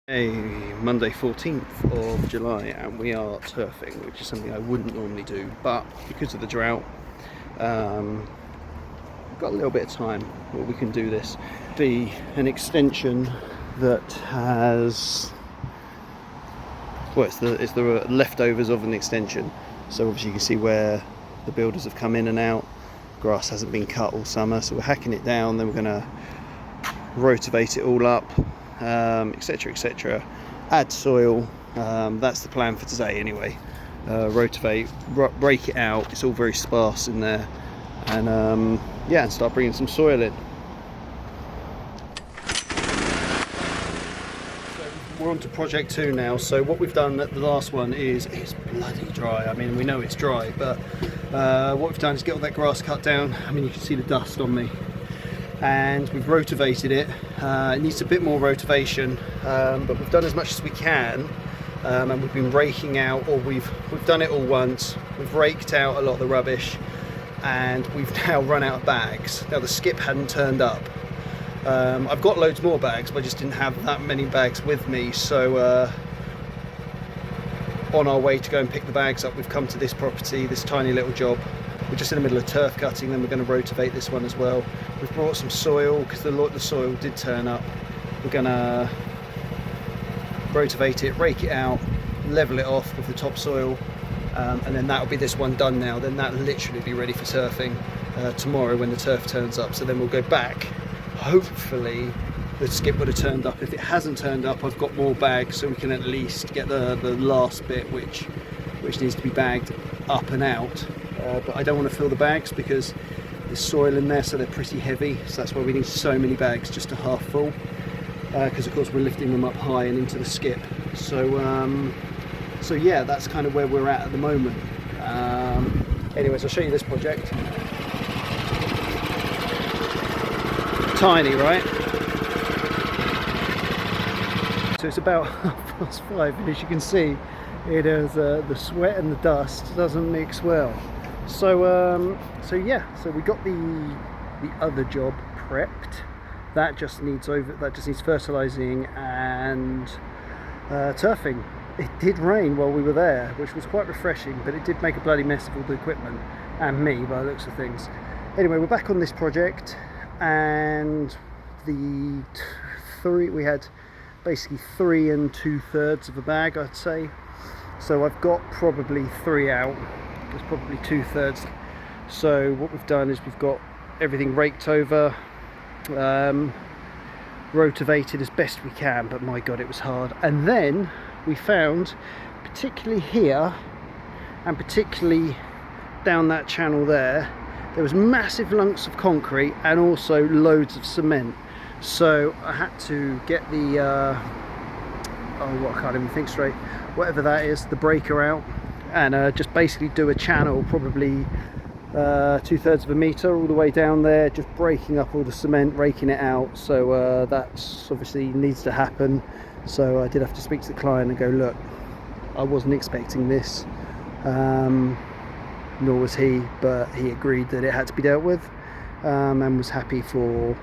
Monday 14th of July, and we are turfing, which is something I wouldn't normally do, but because of the drought, we've got a little bit of time where we can do this. Be an extension that has, well, it's the leftovers of an extension. So obviously you can see where the builders have come in and out. Grass hasn't been cut all summer, so we're hacking it down, then we're going to rotivate it all up, etc, etc, add soil. That's the plan for today anyway. Rotivate, break it out, it's all very sparse in there, and yeah, and start bringing some soil in. So we're on to project 2 now. So what we've done at the last one is, it's bloody dry. I mean, we know it's dry, but what we've done is get all that grass cut down. I mean, you can see the dust on me. And we've rotivated it. It needs a bit more rotivation, but we've done as much as we can, and we've been raking out, or we've done it all once. We've raked out a lot of the rubbish, and we've now run out of bags. Now the skip hadn't turned up. I've got loads more bags, but I just didn't have that many bags with me. So on our way to go and pick the bags up, we've come to this property, this tiny little job. We're just in the middle of turf cutting, then we're going to rotivate this one as well. We've brought some soil because the soil did turn up. We're going to rotivate it, rake it out, level it off with the topsoil, and then that'll be this one done now. Then that'll literally be ready for turfing tomorrow when the turf turns up. So then we'll go back. Hopefully the skip would have turned up. If it hasn't turned up, I've got more bags, so we can at least get the last bit, which needs to be bagged up and out. But I don't want to fill the bags because there's soil in there, so they're pretty heavy. So that's why we need so many bags, just to half full. Because of course we're lifting them up high and into the skip. So so yeah, that's kind of where we're at the moment. Anyways, I'll show you this project. Tiny, right? So it's about 5:30, and as you can see, it is the sweat and the dust doesn't mix well. So so yeah, so we got the other job prepped. That just needs fertilizing and turfing. It did rain while we were there, which was quite refreshing, but it did make a bloody mess of all the equipment and me by the looks of things. Anyway, we're back on this project, and we had basically 3 2/3 of a bag, I'd say. So I've got probably 3 out. It's probably 2/3. So what we've done is we've got everything raked over, rotivated as best we can, but my god, it was hard. And then we found, particularly here and particularly down that channel there was massive lumps of concrete and also loads of cement. So I had to get the I can't even think straight, whatever that is, the breaker out, and just basically do a channel, probably 2/3 of a metre all the way down there, just breaking up all the cement, raking it out. So that's obviously needs to happen. So I did have to speak to the client and go, look, I wasn't expecting this, nor was he, but he agreed that it had to be dealt with, and was happy for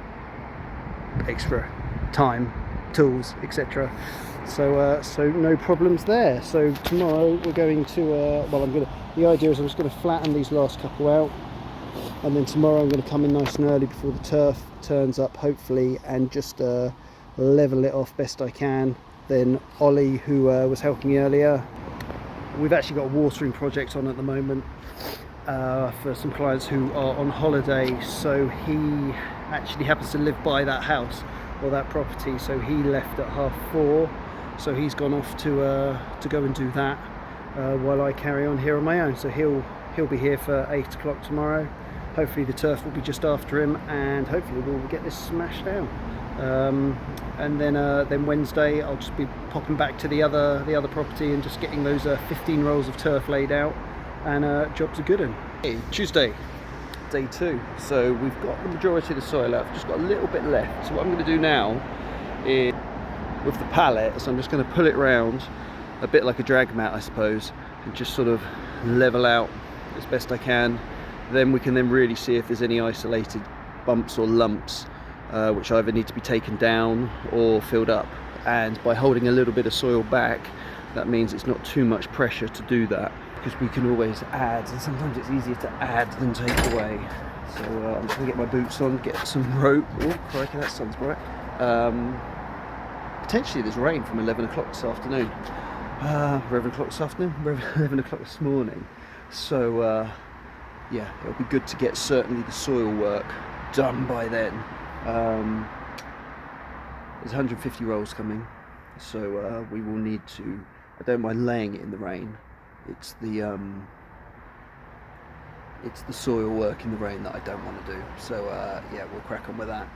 extra time, tools, etc. So so no problems there. So tomorrow we're going to the idea is I'm just going to flatten these last couple out, and then tomorrow I'm going to come in nice and early before the turf turns up, hopefully, and just level it off best I can. Then Ollie, who was helping me earlier, we've actually got a watering project on at the moment for some clients who are on holiday. So he actually happens to live by that house or that property, so he left at 4:30. So he's gone off to go and do that while I carry on here on my own. So he'll be here for 8 o'clock tomorrow. Hopefully the turf will be just after him, and hopefully we'll get this smashed down. And then Wednesday I'll just be popping back to the other property and just getting those 15 rolls of turf laid out, and job's a good one. Hey, Tuesday, day 2. So we've got the majority of the soil out. I've just got a little bit left. So what I'm going to do now is, with the pallet, so I'm just going to pull it round a bit like a drag mat, I suppose, and just sort of level out as best I can. Then we can really see if there's any isolated bumps or lumps which either need to be taken down or filled up. and by holding a little bit of soil back, that means it's not too much pressure to do that, because we can always add, and sometimes it's easier to add than take away. So I'm just going to get my boots on, get some rope. Oh crikey, that sun's bright. Potentially there's rain from 11 o'clock this afternoon. 11 o'clock this afternoon? 11 o'clock this morning. So yeah, it'll be good to get certainly the soil work done by then. There's 150 rolls coming, so we will need to, I don't mind laying it in the rain. It's the soil work in the rain that I don't want to do. So yeah, we'll crack on with that.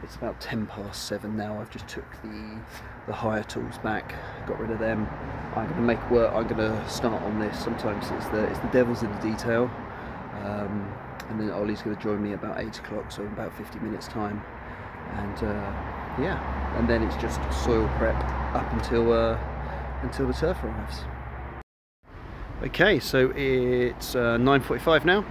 It's about 7:10 now. I've just took the hire tools back, got rid of them. I'm going to make work. I'm going to start on this. Sometimes it's the devil's in the detail. And then Ollie's going to join me about 8 o'clock, so in about 50 minutes time. And yeah, and then it's just soil prep up until the turf arrives. Okay, so it's 9:45 now,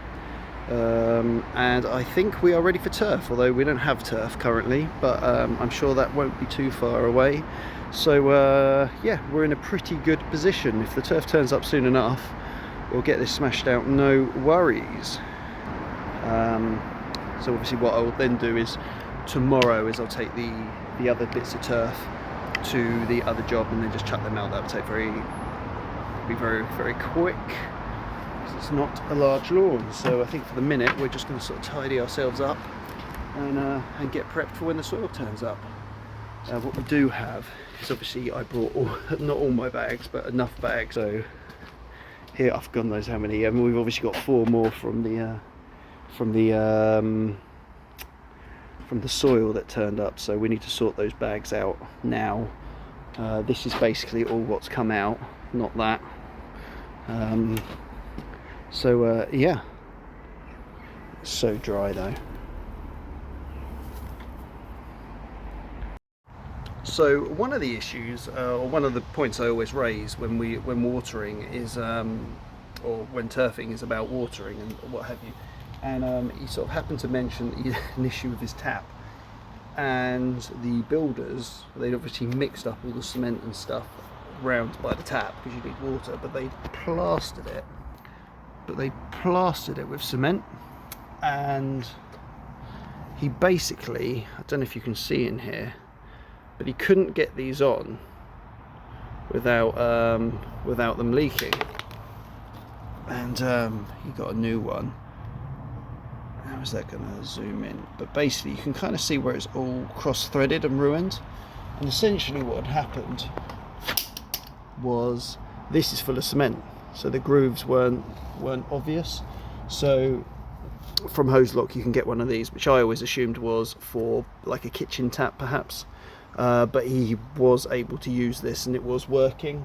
and I think we are ready for turf, although we don't have turf currently, but I'm sure that won't be too far away. So yeah, we're in a pretty good position. If the turf turns up soon enough, we'll get this smashed out, no worries. So obviously what I will then do is tomorrow I'll take the other bits of turf to the other job and then just chuck them out. That will take be very, very quick, because it's not a large lawn. So I think for the minute we're just going to sort of tidy ourselves up and get prepped for when the soil turns up. What we do have is, obviously I brought not all my bags, but enough bags. So here, I've God knows how many. We've obviously got 4 more from the soil that turned up, so we need to sort those bags out now. This is basically all what's come out, not that. So yeah, it's so dry though. So one of the issues, or one of the points I always raise when watering is, or when turfing, is about watering and what have you. And he sort of happened to mention an issue with his tap, and the builders, they'd obviously mixed up all the cement and stuff round by the tap because you need water, but they plastered it with cement. And he basically, I don't know if you can see in here, but he couldn't get these on without them leaking, and he got a new one. How is that going to zoom in? But basically you can kind of see where it's all cross-threaded and ruined, and essentially what had happened was this is full of cement, so the grooves weren't obvious. So from Hose Lock you can get one of these, which I always assumed was for like a kitchen tap perhaps, but he was able to use this and it was working.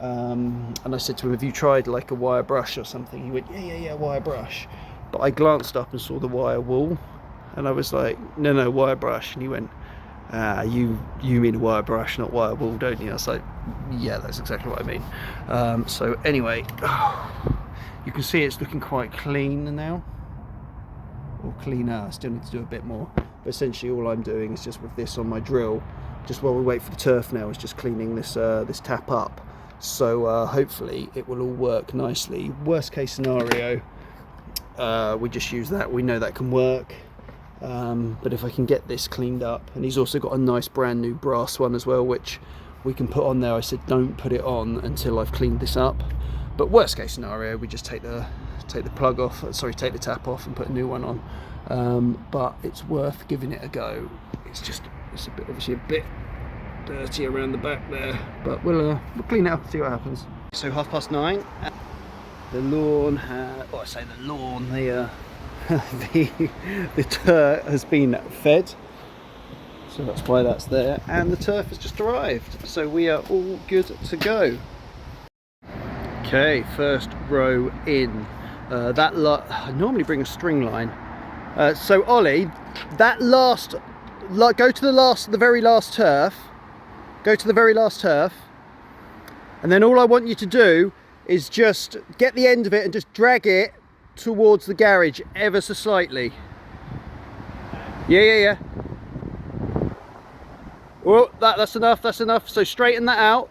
And I said to him, have you tried like a wire brush or something? He went, yeah, wire brush. But I glanced up and saw the wire wool, and I was like, no, wire brush. And he went, you mean a wire brush, not wire wool, don't you? I was like, yeah, that's exactly what I mean. So anyway, you can see it's looking quite clean now, or cleaner. I still need to do a bit more, but essentially all I'm doing is just with this on my drill, just while we wait for the turf now, is just cleaning this tap up. So hopefully it will all work nicely. Worst case scenario, we just use that. We know that can work, but if I can get this cleaned up, and he's also got a nice brand new brass one as well, which we can put on there. I said don't put it on until I've cleaned this up, but worst case scenario we just take the plug off, take the tap off and put a new one on. But it's worth giving it a go. It's obviously a bit dirty around the back there, but we'll clean it up and see what happens. So 9:30. The lawn the turf has been fed, so that's why that's there, and the turf has just arrived, so we are all good to go. Okay, first row in. I normally bring a string line. So Ollie, that go to the very last turf. Go to the very last turf, and then all I want you to do is just get the end of it and just drag it towards the garage ever so slightly. Yeah. Well, that's enough, that's enough. So straighten that out.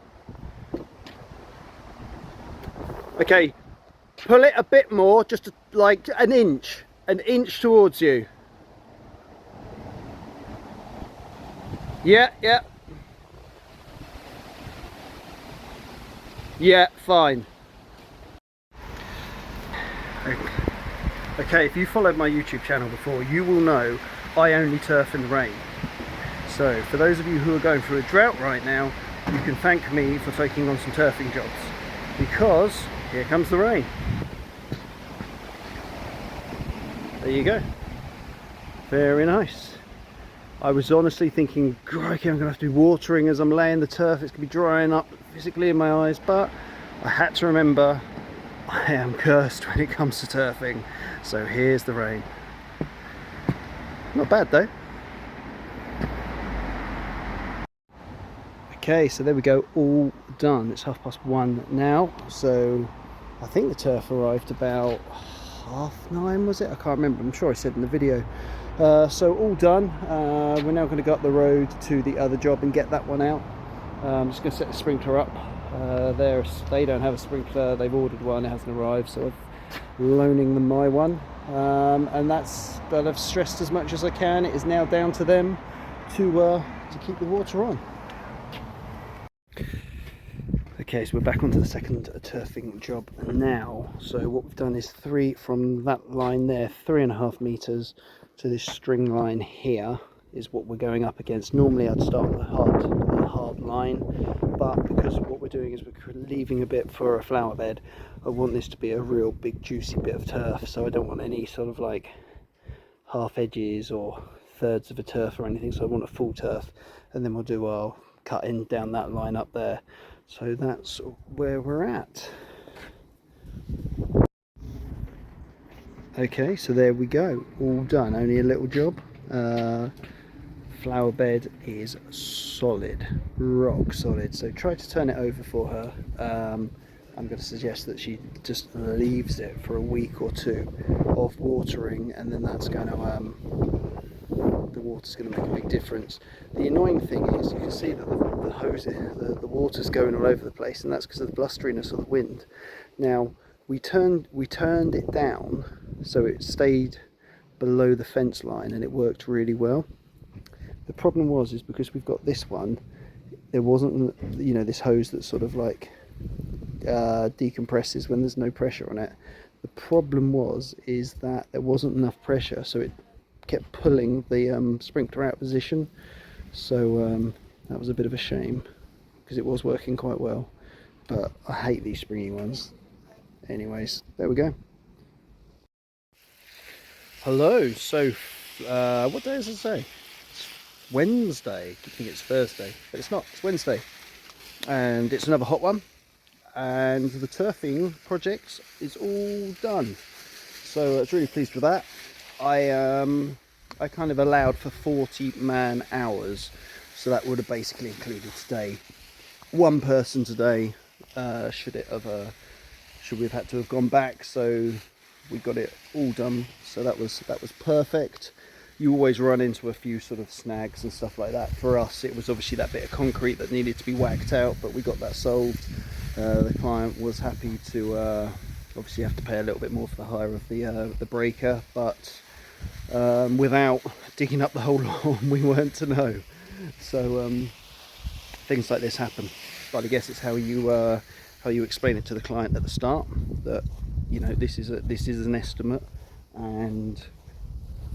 Okay, pull it a bit more, just like an inch towards you. Yeah, yeah. Yeah, fine. Okay, if you followed my YouTube channel before, you will know I only turf in the rain. So for those of you who are going through a drought right now, you can thank me for taking on some turfing jobs, because here comes the rain. There you go. Very nice. I was honestly thinking, crikey, I'm going to have to be watering as I'm laying the turf. It's going to be drying up physically in my eyes, but I had to remember I am cursed when it comes to turfing. So here's the rain. Not bad though. Okay, so there we go, all done. It's 1:30 now, so I think the turf arrived about 9:30, was it? I can't remember, I'm sure I said in the video. So all done. We're now going to go up the road to the other job and get that one out. I'm just going to set the sprinkler up. They don't have a sprinkler, they've ordered one, it hasn't arrived, so I'm loaning them my one. And but I've stressed as much as I can. It is now down to them to keep the water on. Okay, so we're back onto the second turfing job now. So what we've done is from that line there, 3.5 meters to this string line here is what we're going up against. Normally I'd start with a hard line, but because what we're doing is we're leaving a bit for a flower bed, I want this to be a real big juicy bit of turf, so I don't want any sort of like half edges or thirds of a turf or anything, so I want a full turf, and then we'll do our cutting down that line up there. So that's where we're at. Okay, so there we go, all done. Only a little job. Flower bed is solid, rock solid, so try to turn it over for her. I'm going to suggest that she just leaves it for a week or two of watering, and then that's going to the water's going to make a big difference. The annoying thing is you can see that the hose, the water's going all over the place, and that's because of the blusteriness of the wind. Now we turned it down so it stayed below the fence line, and it worked really well. The problem is because we've got this one, there wasn't, you know, this hose that sort of like decompresses when there's no pressure on it. The problem is that there wasn't enough pressure, so it kept pulling the sprinkler out of position. So that was a bit of a shame, because it was working quite well, but I hate these springy ones. Anyways, there we go. Hello. So what day does it say? It's Wednesday. I think it's Thursday, but it's not, it's Wednesday, and it's another hot one, and the turfing project is all done, so I was really pleased with that. I kind of allowed for 40 man hours, so that would have basically included today. One person today, should we have had to have gone back, so we got it all done, so that was perfect. You always run into a few sort of snags and stuff like that. For us, it was obviously that bit of concrete that needed to be whacked out, but we got that solved. The client was happy to obviously have to pay a little bit more for the hire of the breaker, but without digging up the whole lawn, we weren't to know. So things like this happen, but I guess it's how you explain it to the client at the start, that, you know, this is an estimate, and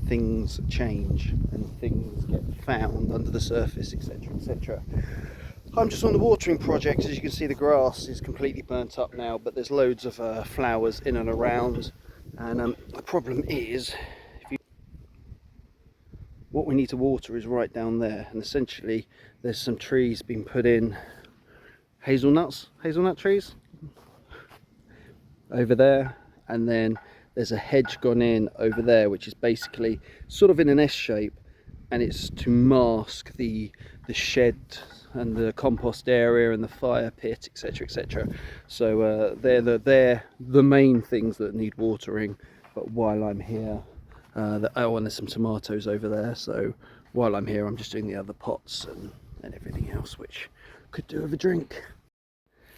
things change and things get found under the surface, etc, etc. I'm just on the watering project. As you can see, the grass is completely burnt up now, but there's loads of flowers in and around, and the problem is what we need to water is right down there, and essentially there's some trees being put in, hazelnut trees over there, and then there's a hedge gone in over there, which is basically sort of in an S shape, and it's to mask the shed and the compost area and the fire pit, etc, etc. So they're the main things that need watering. But while I'm here, oh, and there's some tomatoes over there, so while I'm here I'm just doing the other pots and and everything else which could do with a drink.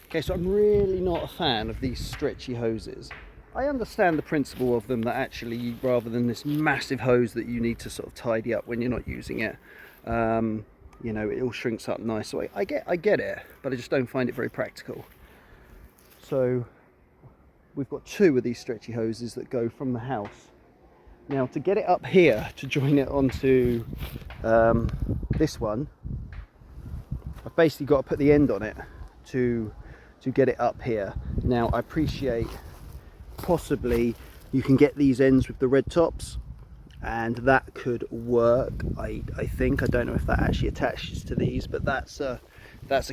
Okay, so I'm really not a fan of these stretchy hoses. I understand the principle of them, that actually rather than this massive hose that you need to sort of tidy up when you're not using it, you know, it all shrinks up nice. So I get it, but I just don't find it very practical. So we've got 2 of these stretchy hoses that go from the house. Now to get it up here, to join it onto this one, I've basically got to put the end on it to get it up here. Now I appreciate possibly you can get these ends with the red tops, and that could work. I think, I don't know if that actually attaches to these, but that's a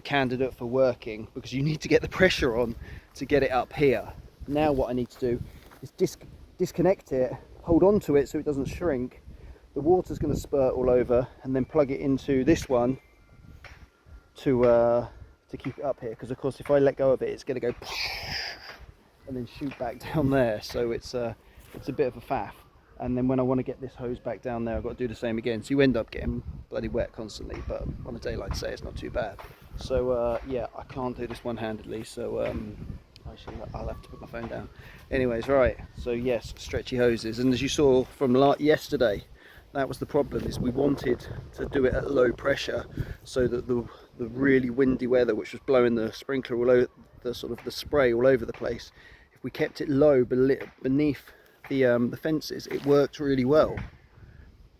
candidate for working, because you need to get the pressure on to get it up here. Now what I need to do is disconnect it, hold on to it so it doesn't shrink. The water's going to spurt all over, and then plug it into this one to keep it up here, because of course if I let go of it, it's going to go and then shoot back down there, so it's a bit of a faff. And then when I want to get this hose back down there, I've got to do the same again, so you end up getting bloody wet constantly, but on a day like today it's not too bad. So yeah, I can't do this one-handedly, so I'll have to put my phone down. Anyways, right, so yes, stretchy hoses, and as you saw from yesterday, that was the problem, is we wanted to do it at low pressure so that the really windy weather, which was blowing the sprinkler all over, the sort of the spray all over the place, if we kept it low beneath the fences, it worked really well.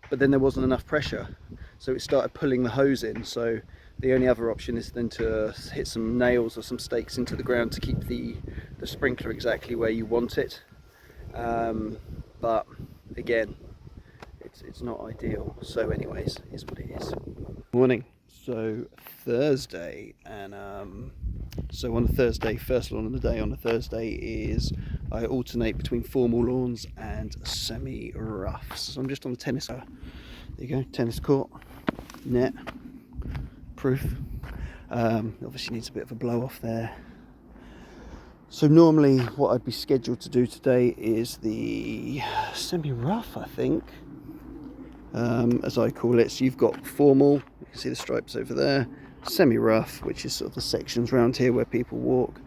But then there wasn't enough pressure, so it started pulling the hose in. So the only other option is then to hit some nails or some stakes into the ground to keep the sprinkler exactly where you want it. But again, it's not ideal. So anyways, it's what it is. Morning. So Thursday, and so on a Thursday, first lawn of the day on a Thursday is I alternate between formal lawns and semi-roughs. So I'm just on the tennis. There you go, tennis court, net, proof. Obviously needs a bit of a blow off there. So normally what I'd be scheduled to do today is the semi-rough, I think, as I call it. So you've got formal, you can see the stripes over there, semi-rough, which is sort of the sections around here where people walk,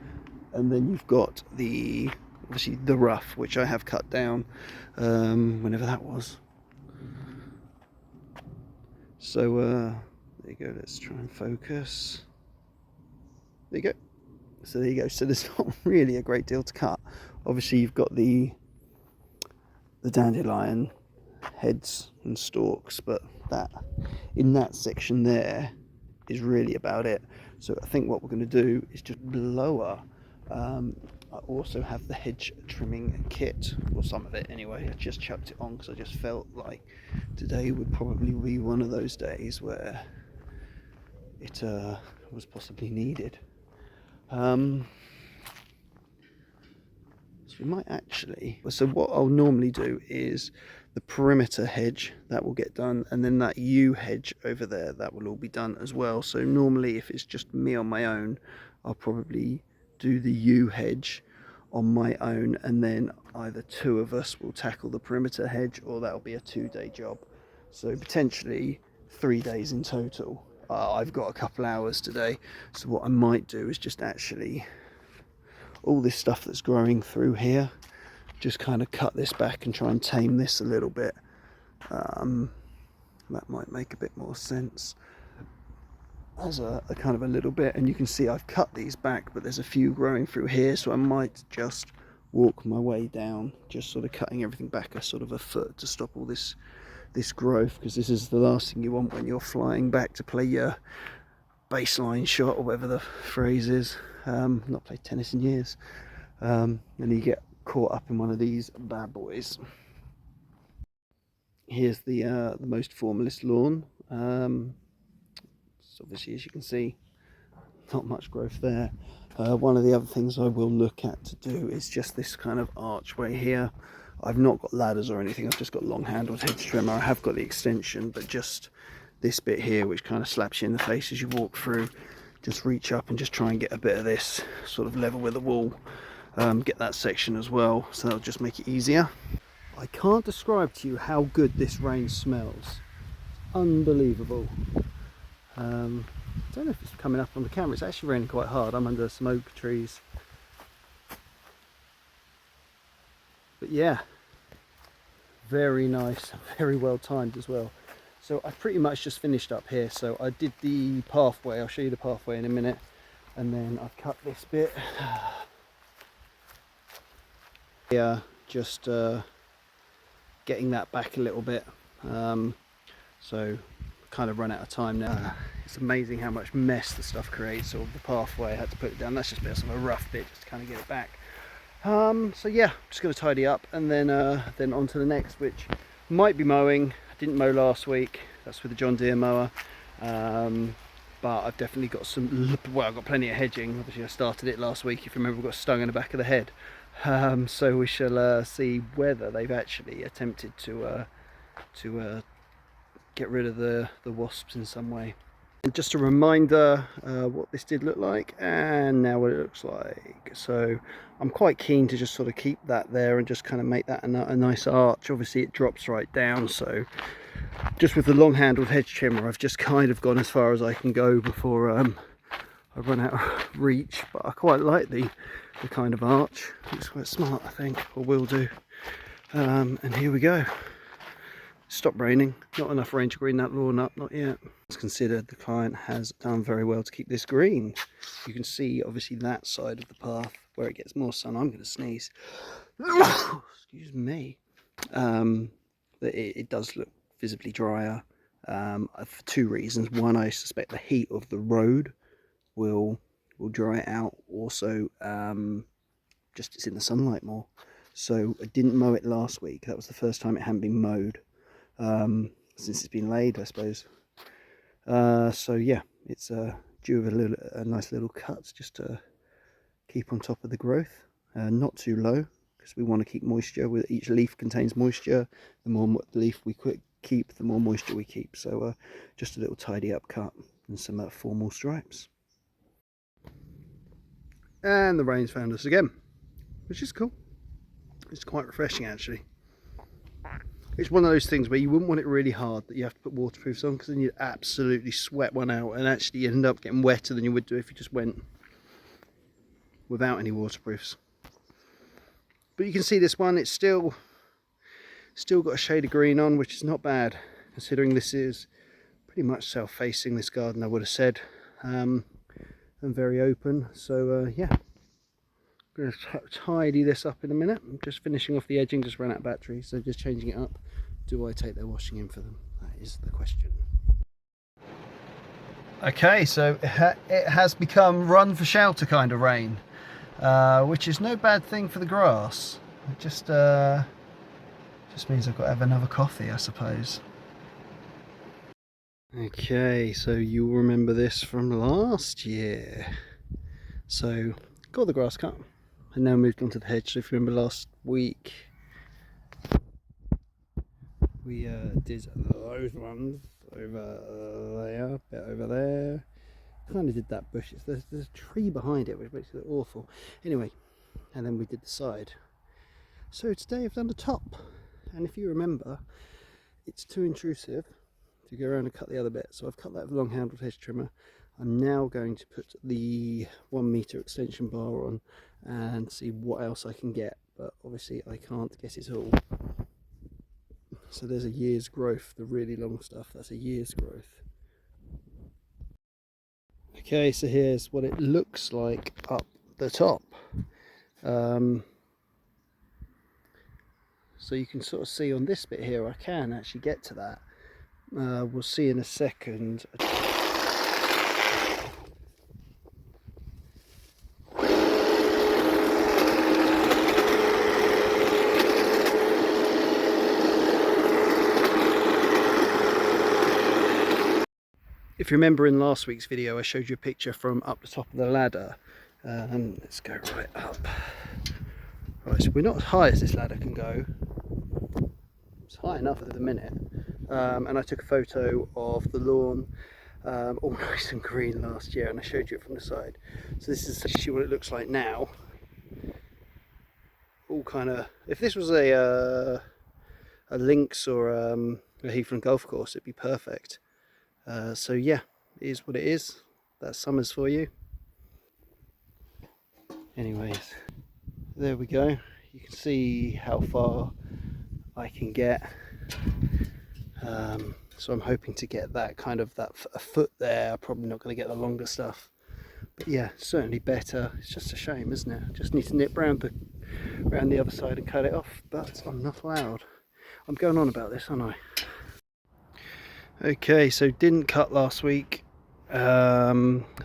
and then you've got obviously the rough, which I have cut down whenever that was. So there you go, let's try and focus. There you go. So there you go. So there's not really a great deal to cut. Obviously you've got the dandelion heads and stalks, but that in that section there is really about it. So I think what we're going to do is just lower. I also have the hedge trimming kit, or some of it anyway. I just chucked it on because I just felt like today would probably be one of those days where it was possibly needed. So we might actually, so what I'll normally do is the perimeter hedge, that will get done, and then that U hedge over there, that will all be done as well. So normally if it's just me on my own, I'll probably do the U hedge on my own, and then either 2 of us will tackle the perimeter hedge, or that'll be a 2-day job. So potentially 3 days in total. I've got a couple hours today, so what I might do is just actually, all this stuff that's growing through here, just kind of cut this back and try and tame this a little bit. That might make a bit more sense as a kind of a little bit. And you can see I've cut these back, but there's a few growing through here, so I might just walk my way down, just sort of cutting everything back a sort of a foot to stop all this growth, because this is the last thing you want when you're flying back to play your baseline shot, or whatever the phrase is. Not played tennis in years, and you get caught up in one of these bad boys. Here's the most formalist lawn. So obviously, as you can see, not much growth there. One of the other things I will look at to do is just this kind of archway here. I've not got ladders or anything, I've just got long handled hedge trimmer. I have got the extension, but just this bit here, which kind of slaps you in the face as you walk through, just reach up and just try and get a bit of this sort of level with the wall. Get that section as well, so that'll just make it easier. I can't describe to you how good this rain smells. Unbelievable. I don't know if it's coming up on the camera. It's actually raining quite hard. I'm under some oak trees. But yeah, very nice, very well timed as well. So I pretty much just finished up here. So I did the pathway. I'll show you the pathway in a minute. And then I've cut this bit. Yeah, just getting that back a little bit. So kind of run out of time now. It's amazing how much mess the stuff creates, or the pathway. I had to put it down. That's just a bit of a rough bit just to kind of get it back. So yeah, just going to tidy up and then on to the next, which might be mowing. I didn't mow last week. That's with the John Deere mower. But I've definitely got some, well, I've got plenty of hedging. Obviously I started it last week. If you remember, I got stung in the back of the head. So we shall see whether they've actually attempted to get rid of the wasps in some way. And just a reminder what this did look like and now what it looks like. So I'm quite keen to just sort of keep that there and just kind of make that a nice arch. Obviously it drops right down, so just with the long handled hedge trimmer I've just kind of gone as far as I can go before I run out of reach. But I quite like the kind of arch. It's quite smart, I think, or will do. And here we go. Stopped raining. Not enough rain to green that lawn up, not yet. It's considered the client has done very well to keep this green. You can see obviously that side of the path where it gets more sun. I'm going to sneeze. Excuse me. It does look visibly drier for two reasons. One, I suspect the heat of the road will dry it out. Also, just it's in the sunlight more. So I didn't mow it last week. That was the first time it hadn't been mowed since it's been laid, I suppose. So yeah, it's due with a nice little cut just to keep on top of the growth, not too low, because we want to keep moisture. With each leaf contains moisture. The more leaf we keep, the more moisture we keep. So just a little tidy up cut and some formal stripes. And the rain's found us again, which is cool. It's quite refreshing actually. It's one of those things where you wouldn't want it really hard that you have to put waterproofs on, because then you'd absolutely sweat one out and actually you end up getting wetter than you would do if you just went without any waterproofs. But you can see this one, it's still got a shade of green on, which is not bad considering this is pretty much south-facing, this garden, I would have said, and very open. So yeah, I'm going to tidy this up in a minute. I'm just finishing off the edging, just ran out of battery, so just changing it up. Do I take their washing in for them? That is the question. Okay, so it has become run for shelter kind of rain, which is no bad thing for the grass. It just means I've got to have another coffee, I suppose. Okay, so you'll remember this from last year. So got the grass cut and now moved on to the hedge. So if you remember last week, we did those ones over there, bit over there. Kind of did that bush. There's a tree behind it which makes it look awful. Anyway, and then we did the side. So today I've done the top, and if you remember, it's too intrusive to go around and cut the other bit. So I've cut that with a long handled hedge trimmer. I'm now going to put the 1 meter extension bar on and see what else I can get, but obviously I can't get it all. So there's a year's growth, the really long stuff, that's a year's growth. Okay, so here's what it looks like up the top. So you can sort of see on this bit here, I can actually get to that. We'll see in a second. If you remember in last week's video, I showed you a picture from up the top of the ladder. Let's go right up. Right, so we're not as high as this ladder can go. It's high enough at the minute. And I took a photo of the lawn, all nice and green last year, and I showed you it from the side. So this is actually what it looks like now. All kind of, if this was a links or a Heathland golf course, it'd be perfect. So yeah, it is what it is. That's summers for you. Anyways, there we go. You can see how far I can get. So I'm hoping to get that kind of a foot there. Probably not going to get the longer stuff, but yeah, certainly better. It's just a shame, isn't it? Just need to nip round the other side and cut it off, but I'm not allowed. I'm going on about this, aren't I? Okay, so didn't cut last week.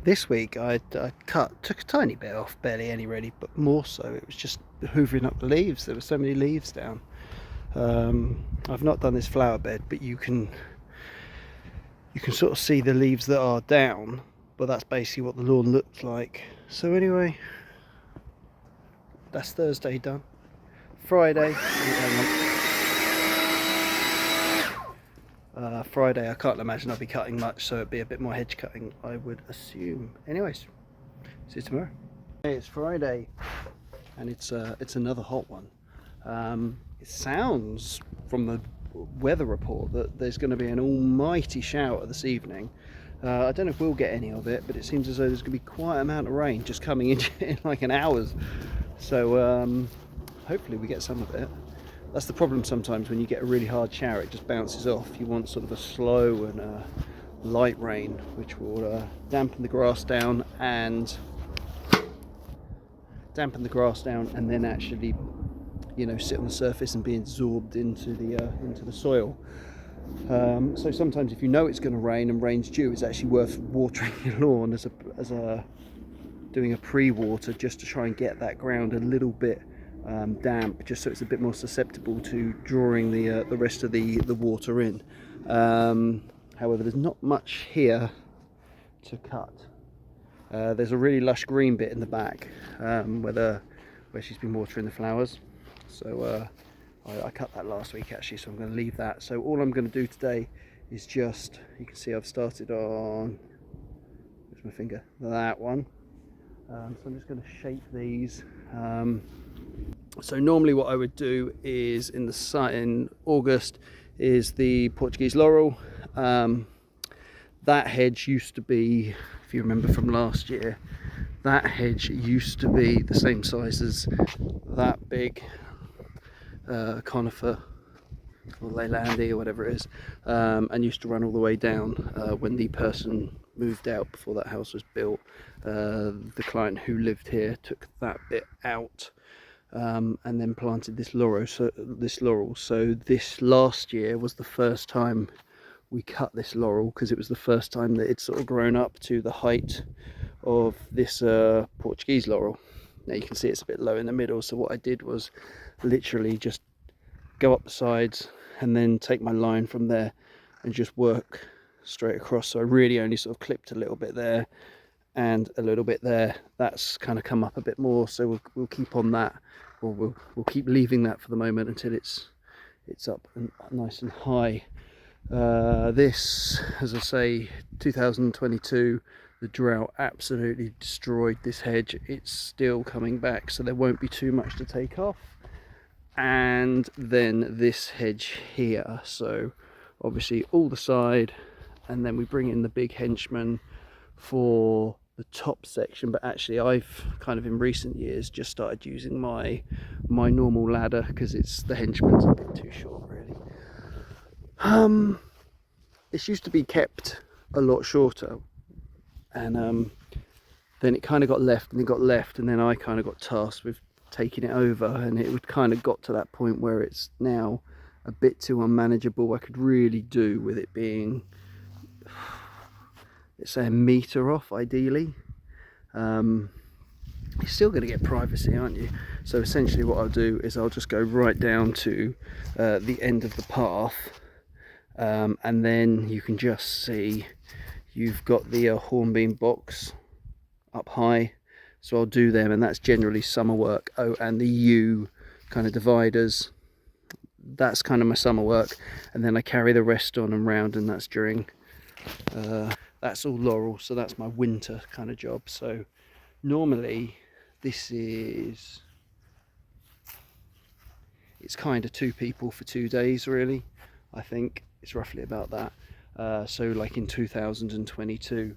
This week I took a tiny bit off, barely any really, but more so it was just hoovering up the leaves. There were so many leaves down. I've not done this flower bed, but you can sort of see the leaves that are down, but that's basically what the lawn looks like. So anyway, that's Thursday done. Friday, Friday I can't imagine I'll be cutting much, so it'd be a bit more hedge cutting, I would assume. Anyways, see you tomorrow. Hey, it's Friday, and it's another hot one. It sounds from the weather report that there's going to be an almighty shower this evening. I don't know if we'll get any of it, but it seems as though there's going to be quite an amount of rain just coming in like an hour's. So hopefully we get some of it. That's the problem sometimes when you get a really hard shower, it just bounces off. You want sort of a slow and light rain, which will dampen the grass down and then actually, you know, sit on the surface and be absorbed into the soil. So sometimes if you know it's going to rain and rain's due, it's actually worth watering your lawn as doing a pre-water, just to try and get that ground a little bit damp, just so it's a bit more susceptible to drawing the rest of the water in. However, there's not much here to cut. There's a really lush green bit in the back where she's been watering the flowers. So I cut that last week actually, so I'm going to leave that. So all I'm going to do today is just, you can see I've started on, where's my finger, that one. So I'm just going to shape these. So normally what I would do is in August is the Portuguese laurel. That hedge used to be, if you remember from last year, that hedge used to be the same size as that big conifer or Leylandi or whatever it is, and used to run all the way down. When the person moved out before that house was built, the client who lived here took that bit out and then planted this laurel. So this last year was the first time we cut this laurel, because it was the first time that it's sort of grown up to the height of this Portuguese laurel. Now you can see it's a bit low in the middle, so what I did was literally just go up the sides and then take my line from there and just work straight across. So I really only sort of clipped a little bit there and a little bit there. That's kind of come up a bit more, so we'll keep on that, or we'll keep leaving that for the moment until it's up and nice and high. This, as I say, 2022, the drought absolutely destroyed this hedge. It's still coming back, so there won't be too much to take off. And then this hedge here, so obviously all the side, and then we bring in the big henchman for the top section. But actually I've kind of in recent years just started using my normal ladder, because the henchman's a bit too short really. This used to be kept a lot shorter, and then it kind of got left, and then I kind of got tasked with taking it over, and it would kind of got to that point where it's now a bit too unmanageable. I could really do with it being, let's say, a metre off ideally. You're still going to get privacy, aren't you? So essentially what I'll do is I'll just go right down to the end of the path, and then you can just see you've got the hornbeam box up high. So I'll do them, and that's generally summer work. Oh, and the U kind of dividers, that's kind of my summer work, and then I carry the rest on and round, and that's during that's all laurel, so that's my winter kind of job. So normally this is, it's kind of 2 people for 2 days really. I think it's roughly about that. So like in 2022,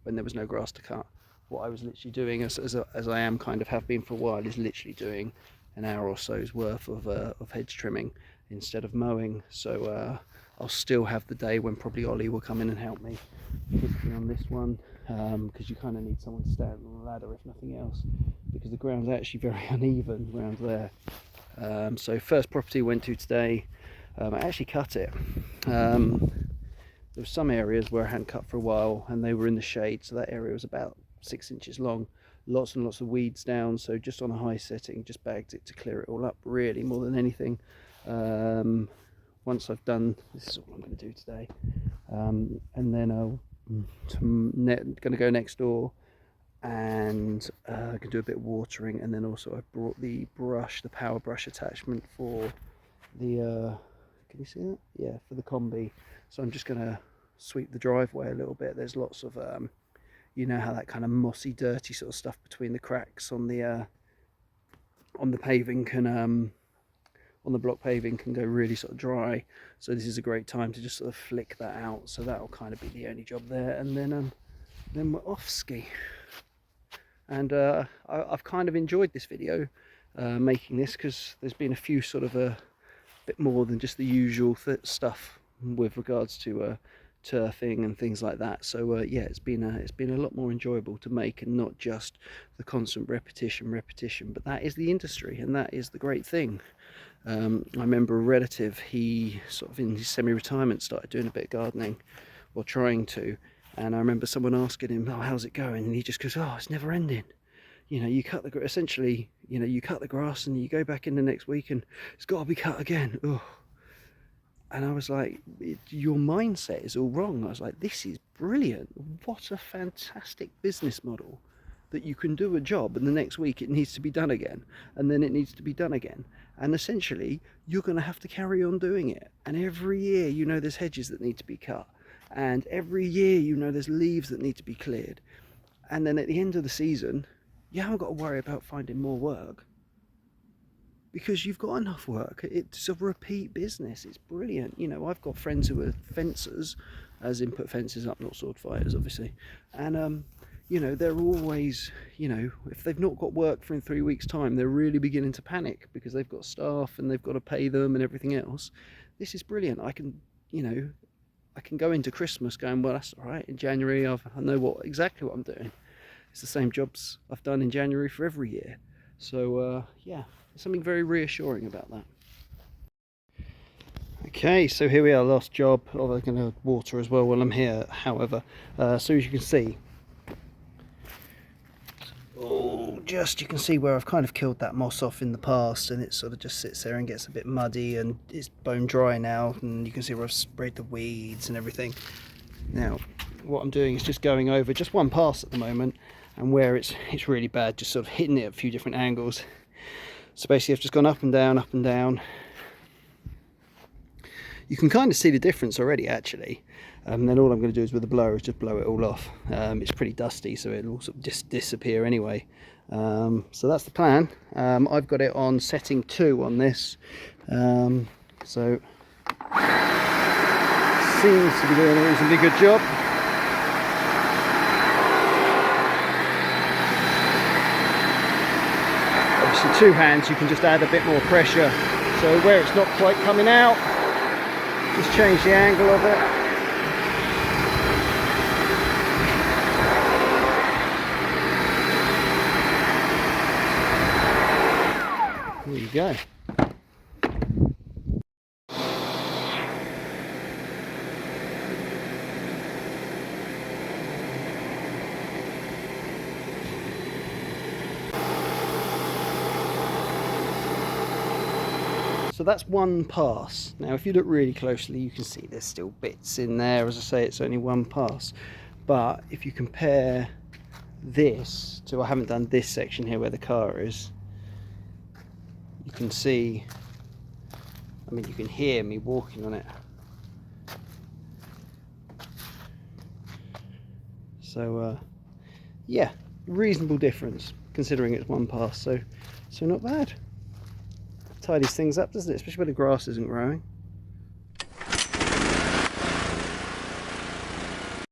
when there was no grass to cut, what I was literally doing, as I am kind of have been for a while, is literally doing an hour or so's worth of hedge trimming instead of mowing. So I'll still have the day when probably Ollie will come in and help me, particularly on this one, because you kind of need someone to stand on the ladder if nothing else, because the ground's actually very uneven around there. So first property went to today, I actually cut it. There were some areas where I hadn't cut for a while and they were in the shade, so that area was about 6 inches long, lots and lots of weeds down, so just on a high setting just bagged it to clear it all up, really, more than anything. Once I've done, this is all I'm going to do today, and then I'm going to go next door and I can do a bit of watering, and then also I brought the brush, the power brush attachment for the can you see that? Yeah, for the combi. So I'm just going to sweep the driveway a little bit. There's lots of you know how that kind of mossy, dirty sort of stuff between the cracks on the paving can on the block paving can go really sort of dry. So this is a great time to just sort of flick that out. So that'll kind of be the only job there, and then we're off ski. And I've kind of enjoyed this video, making this, because there's been a few sort of a bit more than just the usual stuff with regards to turfing and things like that. So yeah, it's been a lot more enjoyable to make, and not just the constant repetition, but that is the industry, and that is the great thing. I remember a relative, he sort of in his semi-retirement started doing a bit of gardening, or trying to, and I remember someone asking him, oh, how's it going? And he just goes, oh, it's never ending. You know, you cut the essentially, you know, you cut the grass and you go back in the next week and it's got to be cut again. Oh. And I was like, your mindset is all wrong. I was like, this is brilliant. What a fantastic business model, that you can do a job and the next week it needs to be done again, and then it needs to be done again. And essentially, you're going to have to carry on doing it. And every year, you know, there's hedges that need to be cut. And every year, you know, there's leaves that need to be cleared. And then at the end of the season, you haven't got to worry about finding more work, because you've got enough work. It's a repeat business. It's brilliant. You know, I've got friends who are fencers, as in put fences up, not sword fighters, obviously. And, you know, they're always, you know, if they've not got work for in 3 weeks' time, they're really beginning to panic because they've got staff and they've got to pay them and everything else. This is brilliant. I can, you know, I can go into Christmas going, well, that's all right. In January, I know exactly what I'm doing. It's the same jobs I've done in January for every year. So yeah, there's something very reassuring about that. Okay, so here we are, last job. Oh, I'm going to water as well while I'm here, however. So as you can see, you can see where I've kind of killed that moss off in the past, and it sort of just sits there and gets a bit muddy, and it's bone dry now, and you can see where I've sprayed the weeds and everything. Now, what I'm doing is just going over just one pass at the moment, and where it's really bad, just sort of hitting it at a few different angles. So basically I've just gone up and down, up and down. You can kind of see the difference already, actually. Then all I'm going to do is with the blower is just blow it all off. It's pretty dusty, so it'll sort of just disappear anyway. So that's the plan. I've got it on setting 2 on this. So seems to be doing a reasonably good job. Obviously 2 hands, you can just add a bit more pressure. So where it's not quite coming out, just change the angle of it. There you go. So that's one pass. Now if you look really closely, you can see there's still bits in there. As I say, it's only one pass. But if you compare this to, I haven't done this section here where the car is, you can see, I mean, you can hear me walking on it. So yeah, reasonable difference considering it's one pass, so not bad. Tidies things up, doesn't it? Especially when the grass isn't growing.